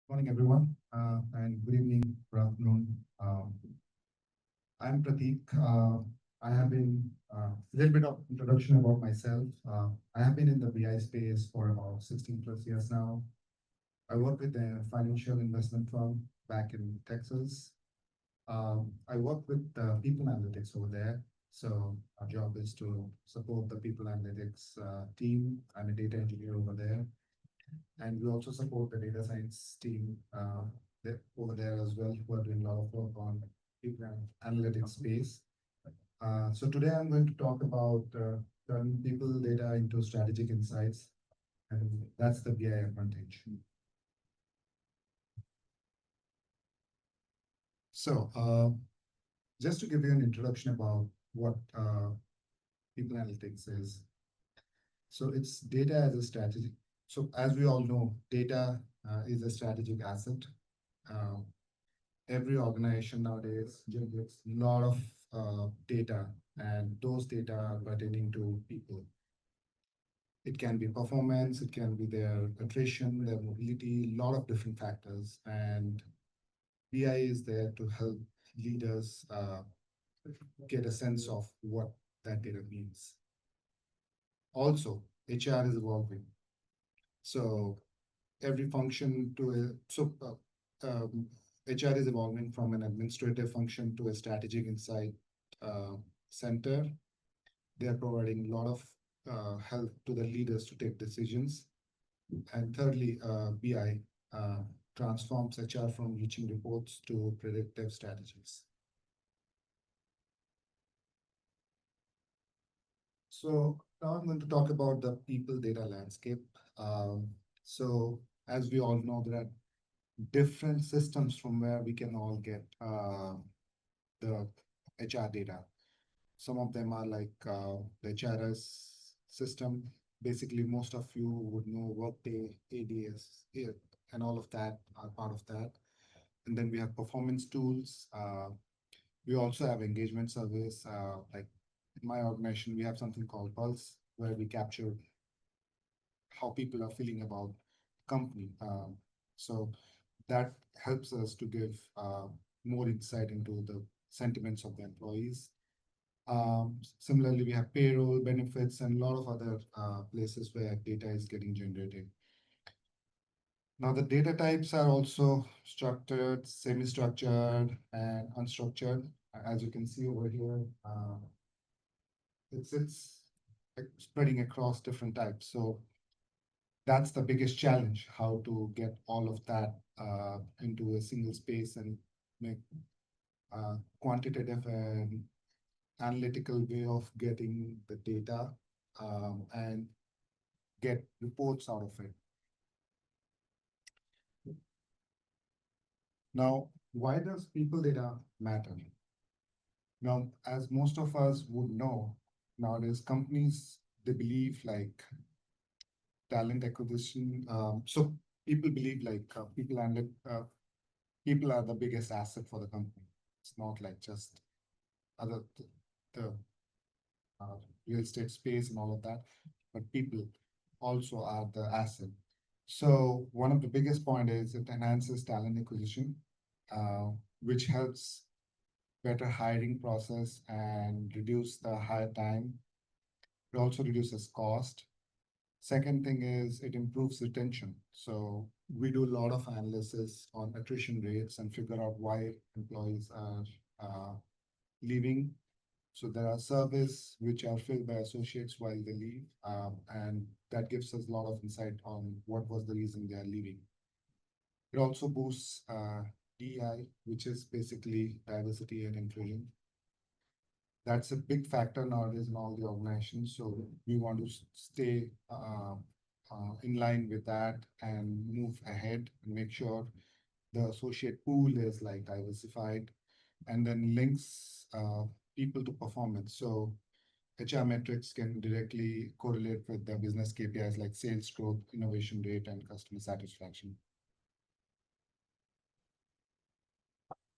Morning, everyone, and good evening, good afternoon. I'm Prateek. I have been a little bit of introduction about myself. I have been in the BI space for about 16 plus years now. I work with a financial investment firm back in Texas. I work with people analytics over there. So our job is to support the people analytics team. I'm a data engineer over there. And we also support the data science team over there as well, who are doing a lot of work on people analytics space. So today I'm going to talk about turning people data into strategic insights, and that's the BI advantage. So just to give you an introduction about what people analytics is. So it's data as a strategy. So as we all know, data is a strategic asset. Uh, every organization nowadays generates a lot of data, and those data are pertaining to people. It can be performance, it can be their attrition, their mobility, a lot of different factors. And BI is there to help leaders get a sense of what that data means. Also, HR is evolving. So every function to HR is evolving from an administrative function to a strategic insight center. They are providing a lot of help to the leaders to take decisions. And thirdly, BI transforms HR from reaching reports to predictive strategies. So now I'm going to talk about the people data landscape. So as we all know, there are different systems from where we can all get the HR data. Some of them are like the HRS system. Basically, most of you would know Workday, ADS, and all of that are part of that. And then we have performance tools. We also have engagement surveys. Like in my organization, we have something called Pulse, where we capture how people are feeling about company. So that helps us to give more insight into the sentiments of the employees. Similarly, we have payroll, benefits, and a lot of other places where data is getting generated. Now, the data types are also structured, semi-structured, and unstructured. As you can see over here, it's spreading across different types. So that's the biggest challenge, how to get all of that into a single space and make quantitative and analytical way of getting the data and get reports out of it. Now, why does people data matter? Now, as most of us would know, nowadays companies, they believe like talent acquisition. So people believe like people are the biggest asset for the company. It's not like just other the real estate space and all of that, but people also are the asset. So one of the biggest point is it enhances talent acquisition, which helps better hiring process and reduce the hire time. It also reduces cost. Second thing is it improves retention. So we do a lot of analysis on attrition rates and figure out why employees are leaving. So there are surveys which are filled by associates while they leave, and that gives us a lot of insight on what was the reason they are leaving. It also boosts DEI, which is basically diversity and inclusion. That's a big factor nowadays in all the organizations. So we want to stay in line with that and move ahead and make sure the associate pool is like diversified, and then links people to performance. So HR metrics can directly correlate with the business KPIs like sales growth, innovation rate, and customer satisfaction.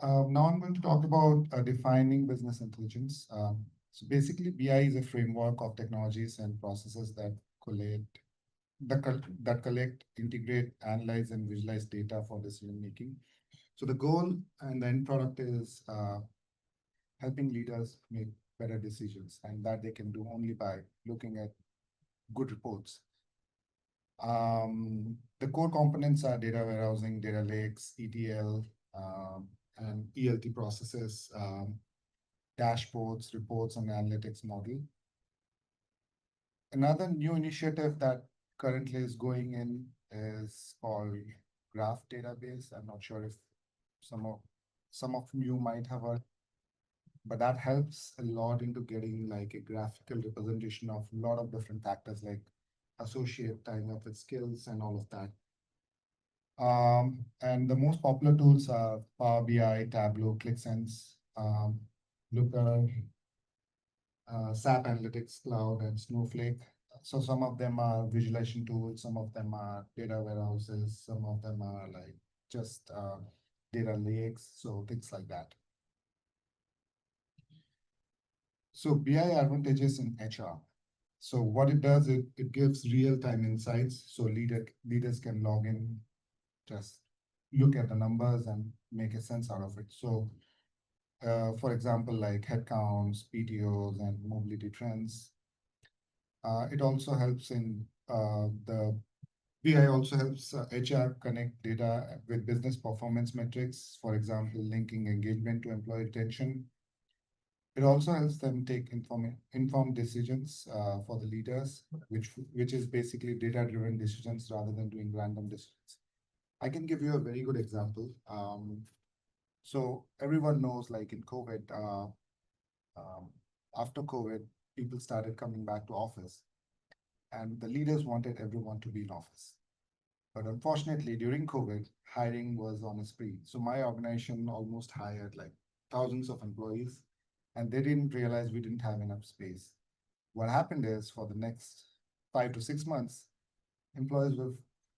Now I'm going to talk about defining business intelligence. So basically, BI is a framework of technologies and processes that collate that collect, integrate, analyze, and visualize data for decision making. So the goal and the end product is helping leaders make better decisions, and that they can do only by looking at good reports. The core components are data warehousing, data lakes, ETL, and ELT processes, dashboards, reports, and analytics model. Another new initiative that currently is going in is called Graph Database. I'm not sure if some of some of you might have heard, but that helps a lot into getting like a graphical representation of a lot of different factors like associate tying up with skills and all of that. And the most popular tools are Power BI, Tableau, ClickSense, Looker, SAP Analytics Cloud, and Snowflake. So some of them are visualization tools, some of them are data warehouses, some of them are like just data lakes, so things like that. So BI advantages in HR. So what it does, it gives real-time insights. So leaders can log in, just look at the numbers and make a sense out of it. So for example, like headcounts, PTOs, and mobility trends. It also helps in the BI also helps HR connect data with business performance metrics, for example, linking engagement to employee retention. It also helps them take informed decisions for the leaders, which is basically data-driven decisions rather than doing random decisions. I can give you a very good example. So everyone knows, like in COVID, after COVID, people started coming back to office, and the leaders wanted everyone to be in office. But unfortunately, during COVID, hiring was on a spree. So my organization almost hired like thousands of employees, and they didn't realize we didn't have enough space. What happened is for the next 5 to 6 months, employees were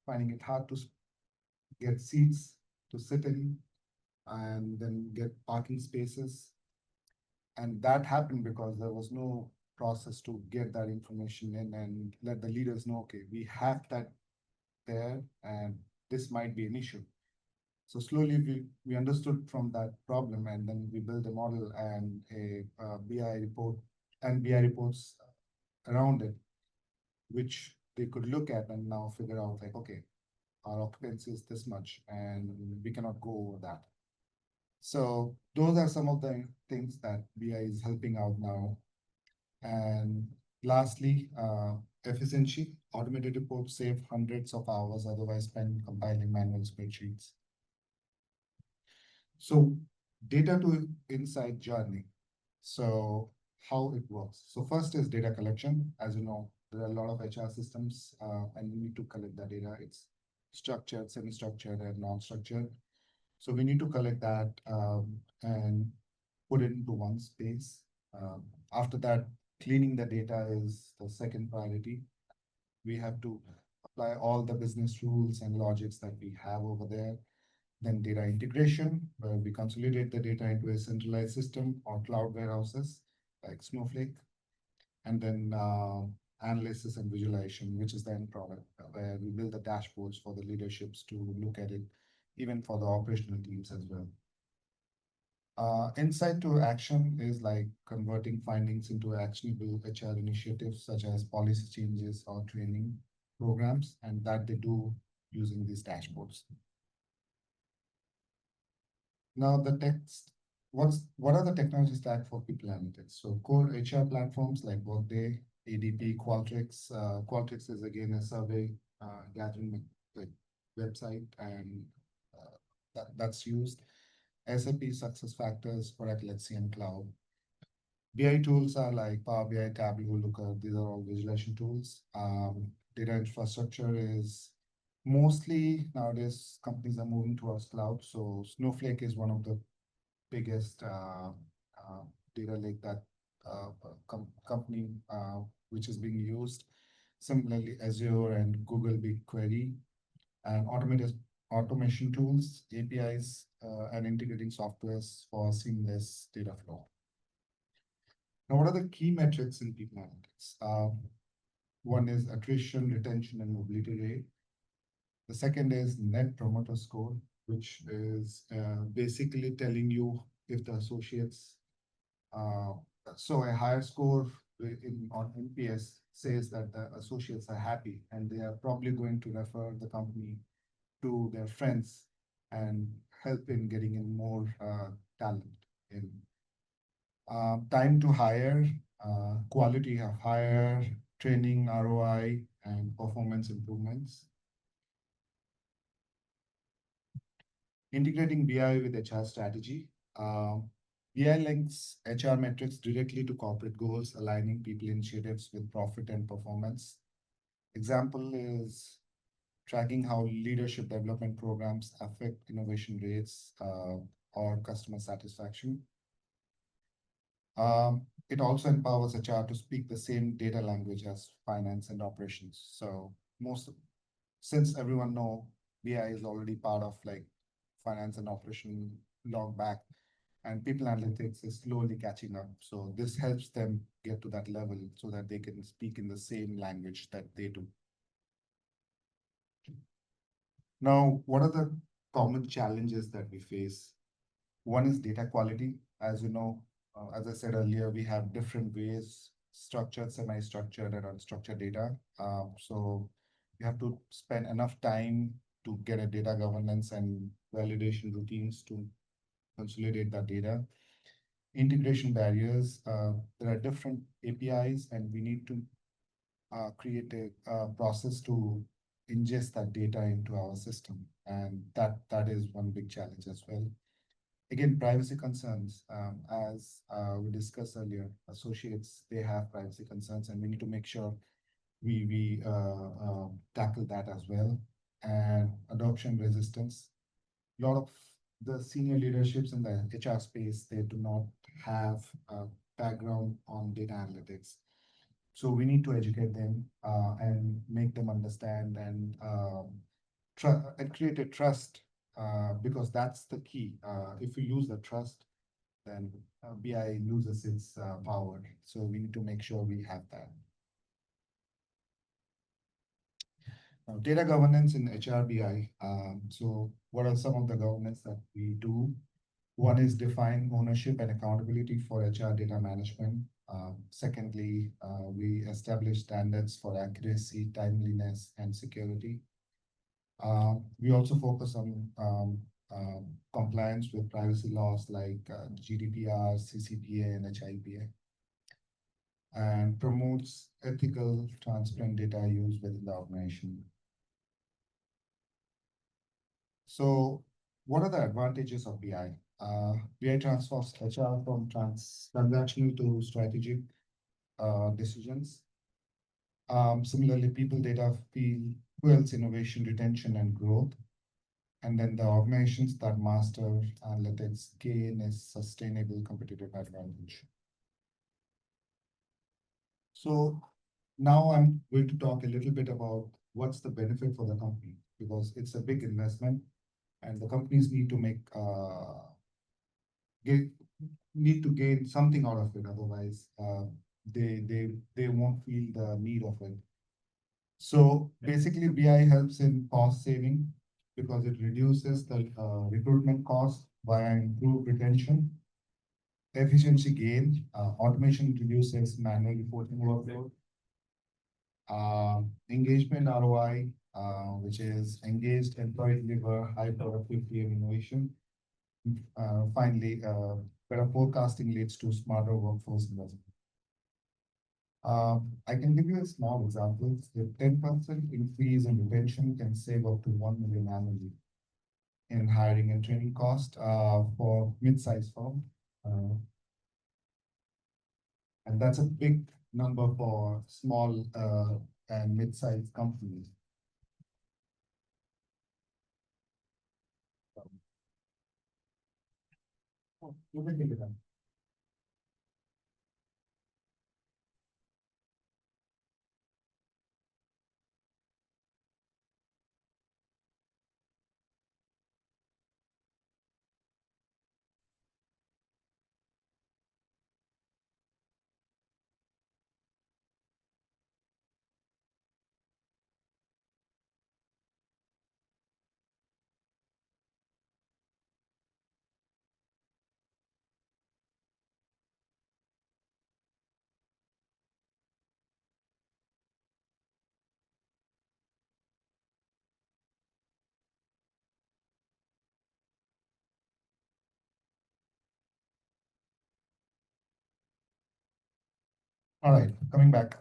finding it hard to get seats to sit in and then get parking spaces. And that happened because there was no process to get that information in and let the leaders know, okay, we have that there and this might be an issue. So slowly we understood from that problem, and then we built a model and a BI report and BI reports around it, which they could look at and now figure out like, okay, our occupancy is this much and we cannot go over that. So those are some of the things that BI is helping out now. And lastly, efficiency. Automated reports save hundreds of hours otherwise spent compiling manual spreadsheets. So data to insight journey. So how it works. So first is data collection. As you know, there are a lot of HR systems and we need to collect that data. It's structured, semi-structured, and non-structured. So we need to collect that and put it into one space. After that, cleaning the data is the second priority. We have to apply all the business rules and logics that we have over there. Then data integration, where we consolidate the data into a centralized system or cloud warehouses like Snowflake. And then analysis and visualization, which is the end product, where we build the dashboards for the leaderships to look at it, even for the operational teams as well. Insight to action is like converting findings into actionable HR initiatives, such as policy changes or training programs, and that they do using these dashboards. Now the text, what are the technology stack for people analytics? So core HR platforms like Workday, ADP, Qualtrics. Qualtrics is again a survey gathering like website, and that's used. SAP SuccessFactors, Oracle HCM Cloud. BI tools are like Power BI, Tableau, Looker. These are all visualization tools. Data infrastructure is mostly nowadays companies are moving towards cloud. So Snowflake is one of the biggest data lake that company which is being used. Similarly, Azure and Google BigQuery, and automation tools, APIs, and integrating softwares for seamless data flow. Now, what are the key metrics in people analytics? One is attrition, retention, and mobility rate. The second is net promoter score, which is basically telling you if the associates, uh, so a higher score on NPS says that the associates are happy and they are probably going to refer the company to their friends and help in getting in more talent in. Time to hire, quality of hire, training, ROI, and performance improvements. Integrating BI with HR strategy. BI links HR metrics directly to corporate goals, aligning people initiatives with profit and performance. Example is tracking how leadership development programs affect innovation rates or customer satisfaction. It also empowers HR to speak the same data language as finance and operations. So since everyone know BI is already part of like finance and operation long back, and people analytics is slowly catching up. So this helps them get to that level so that they can speak in the same language that they do. Now, what are the common challenges that we face? One is data quality. As you know, as I said earlier, we have different ways, structured, semi-structured, and unstructured data. So you have to spend enough time to get a data governance and validation routines to consolidate that data. Integration barriers. There are different APIs, and we need to create a process to ingest that data into our system. And that is one big challenge as well. Again, privacy concerns, as we discussed earlier, associates, they have privacy concerns, and we need to make sure we tackle that as well. And adoption resistance. A lot of the senior leaderships in the HR space, they do not have a background on data analytics. So we need to educate them and make them understand and create a trust because that's the key. If you lose the trust, then BI loses its power. So we need to make sure we have that. Data governance in HRBI. So what are some of the governance that we do? One is define ownership and accountability for HR data management. Secondly, we establish standards for accuracy, timeliness, and security. We also focus on compliance with privacy laws like GDPR, CCPA, and HIPAA, and promotes ethical, transparent data use within the organization. So, what are the advantages of BI? BI transfers HR from transactional to strategic decisions. Similarly, people data fuels innovation, retention, and growth. And then the organizations that master analytics gain a sustainable competitive advantage. So now I'm going to talk a little bit about what's the benefit for the company, because it's a big investment and the companies need to get, need to gain something out of it. Otherwise, they won't feel the need of it. So basically, BI helps in cost saving because it reduces the recruitment cost via improved retention, efficiency gain, automation reduces manual reporting workload, engagement ROI, which is engaged employee deliver high productivity and innovation. Finally, better forecasting leads to smarter workforce investment. I can give you a small example. The 10% increase in retention can save up to 1 million annually in hiring and training cost for mid-sized firm. And that's a big number for small and mid-sized companies. Oh, you can take it on. All right, coming back.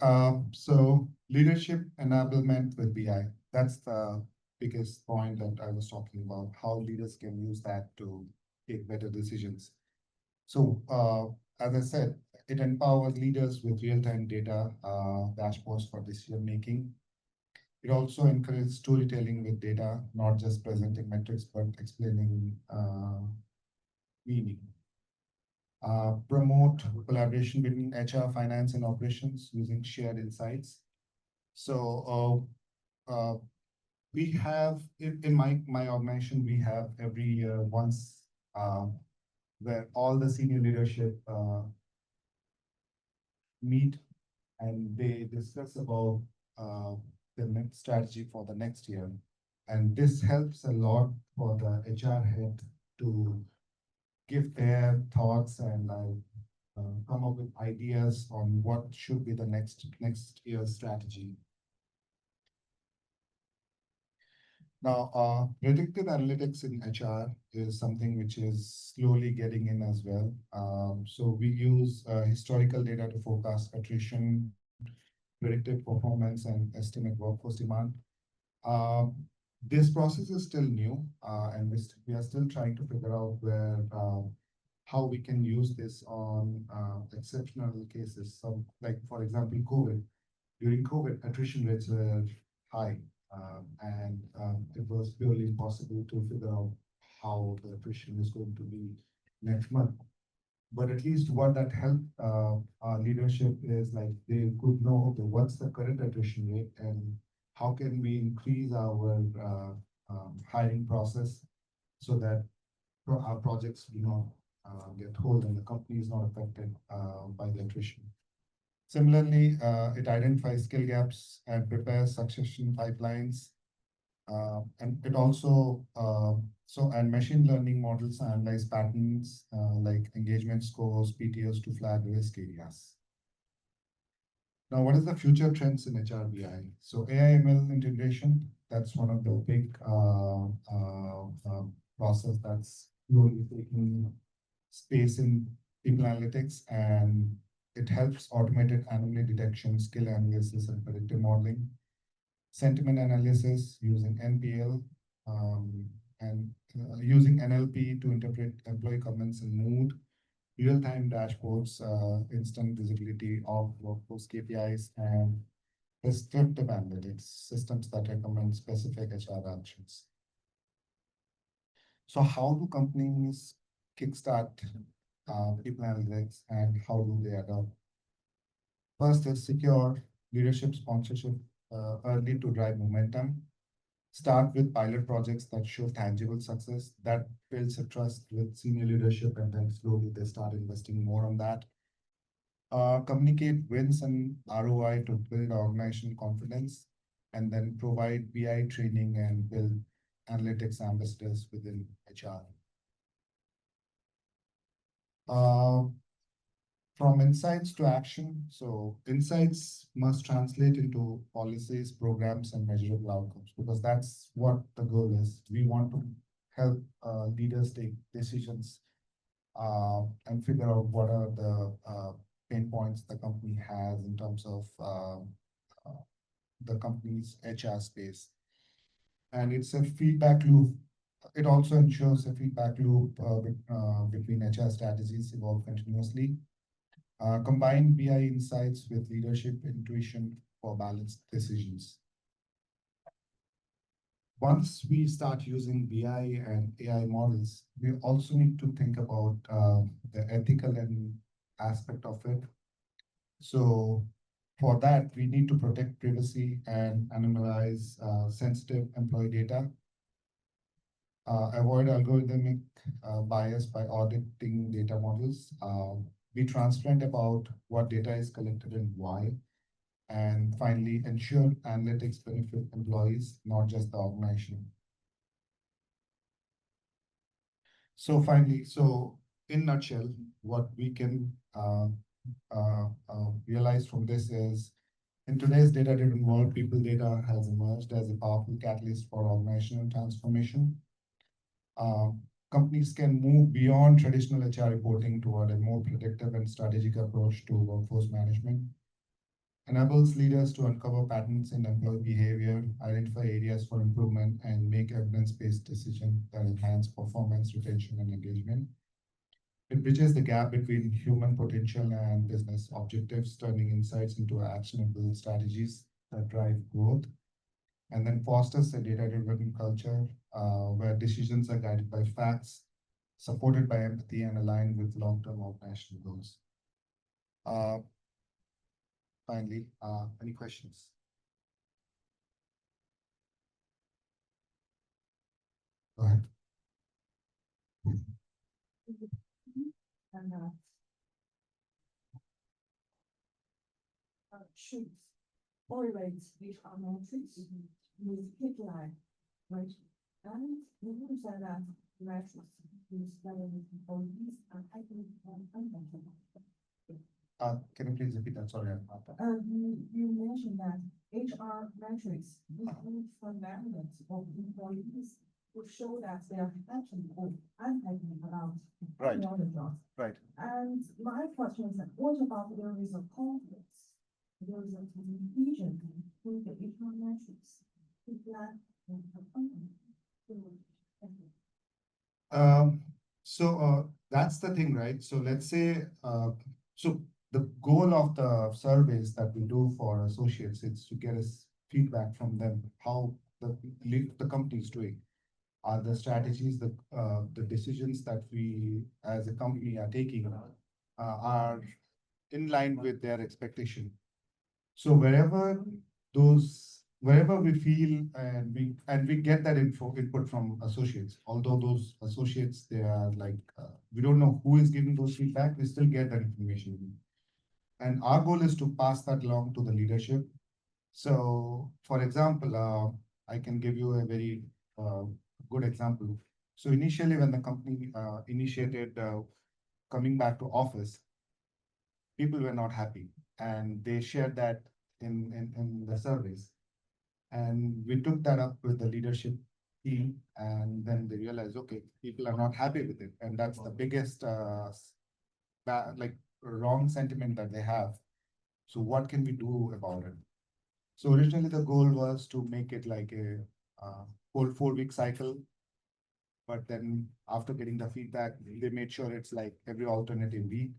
So leadership enablement with BI. That's the biggest point that I was talking about, how leaders can use that to take better decisions. So as I said, it empowers leaders with real-time data, dashboards for decision making. It also encourages storytelling with data, not just presenting metrics, but explaining meaning. Promote collaboration between HR, finance, and operations using shared insights. So we have in my organization, we have every year once where all the senior leadership meet and they discuss about uh, the next strategy for the next year. And this helps a lot for the HR head to give their thoughts and come up with ideas on what should be the next year's strategy. Now, predictive analytics in HR is something which is slowly getting in as well. So we use historical data to forecast attrition, predictive performance, and estimate workforce demand. Um, this process is still new, and we are still trying to figure out how we can use this on exceptional cases. So, like for example, COVID. During COVID, attrition rates were high, and it was purely impossible to figure out how the attrition is going to be next month. But at least what that helped our leadership is like they could know, okay, what's the current attrition rate and how can we increase our hiring process so that our projects do not get hold and the company is not affected by the attrition. Similarly, it identifies skill gaps and prepares succession pipelines. And it also, and machine learning models analyze patterns like engagement scores, PTOs to flag risk areas. Now, what is the future trends in HRBI? So AI ML integration, that's one of the big process that's slowly taking space in people analytics, and it helps automated anomaly detection, skill analysis, and predictive modeling, sentiment analysis using NPL, and using NLP to interpret employee comments and mood, real-time dashboards, instant visibility of workforce KPIs, and prescriptive analytics, systems that recommend specific HR actions. So how do companies kickstart people analytics and how do they adopt? First is secure leadership sponsorship early to drive momentum. Start with pilot projects that show tangible success. That builds a trust with senior leadership, and then slowly they start investing more on that. Communicate wins and ROI to build organizational confidence, and then provide BI training and build analytics ambassadors within HR. Uh, from insights to action. So insights must translate into policies, programs, and measurable outcomes because that's what the goal is. We want to help leaders take decisions and figure out what are the pain points the company has in terms of the company's HR space. And it's a feedback loop. It also ensures a feedback loop between HR strategies evolve continuously. Combine BI insights with leadership intuition for balanced decisions. Once we start using BI and AI models, we also need to think about the ethical and aspect of it. So for that, we need to protect privacy and anonymize sensitive employee data. Avoid algorithmic bias by auditing data models. Be transparent about what data is collected and why. And finally, ensure analytics benefit employees, not just the organization. So finally, so in nutshell, what we can realize from this is in today's data-driven world, people data has emerged as a powerful catalyst for organizational transformation. Uh, Companies can move beyond traditional HR reporting toward a more predictive and strategic approach to workforce management. enables leaders to uncover patterns in employee behavior, identify areas for improvement, and make evidence-based decisions that enhance performance, retention, and engagement. It bridges the gap between human potential and business objectives, turning insights into actionable strategies that drive growth, and then fosters a data-driven culture where decisions are guided by facts, supported by empathy, and aligned with long-term organizational goals. Uh, Finally, any questions? Go ahead. And should correlate HR metrics with KPI, right? And we will say that metrics is relevant employees and I think uncomfortable. Can you please repeat that? Sorry, I'm not. You mentioned that HR metrics include some evidence of employees to show that they are happy or unhappy about Right. the other jobs. Right. And my question is that what about there is a conflict? There is a division between the HR metrics, KPI, and the company. That's the thing, right? So let's say, so the goal of the surveys that we do for associates is to get us feedback from them, how the company is doing. Are the strategies, the decisions that we as a company are taking are in line with their expectation. So wherever we feel and we get that input from associates, although those associates, they are like we don't know who is giving those feedback, we still get that information. And our goal is to pass that along to the leadership. So for example, I can give you a very good example. So initially when the company initiated coming back to office, people were not happy and they shared that in the surveys. And we took that up with the leadership team, and then they realized, okay, people are not happy with it. And that's the biggest like wrong sentiment that they have. So what can we do about it? So originally the goal was to make it like a whole 4-week cycle. But then after getting the feedback, they made sure it's like every alternative week.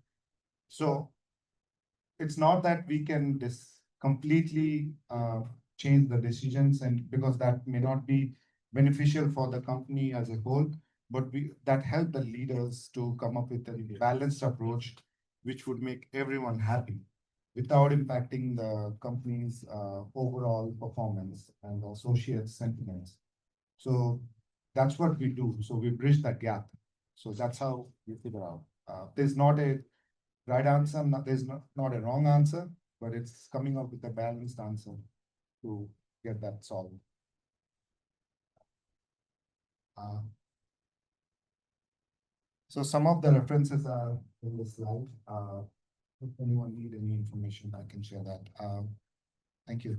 So it's not that we can completely change the decisions, and because that may not be beneficial for the company as a whole, but that help the leaders to come up with a balanced approach which would make everyone happy without impacting the company's overall performance and associate sentiments. So that's what we do. So we bridge that gap. So that's how we figure out. There's not a right answer, there's not a wrong answer, but it's coming up with a balanced answer to get that solved. So some of the references are in the slide. If anyone need any information, I can share that. Thank you.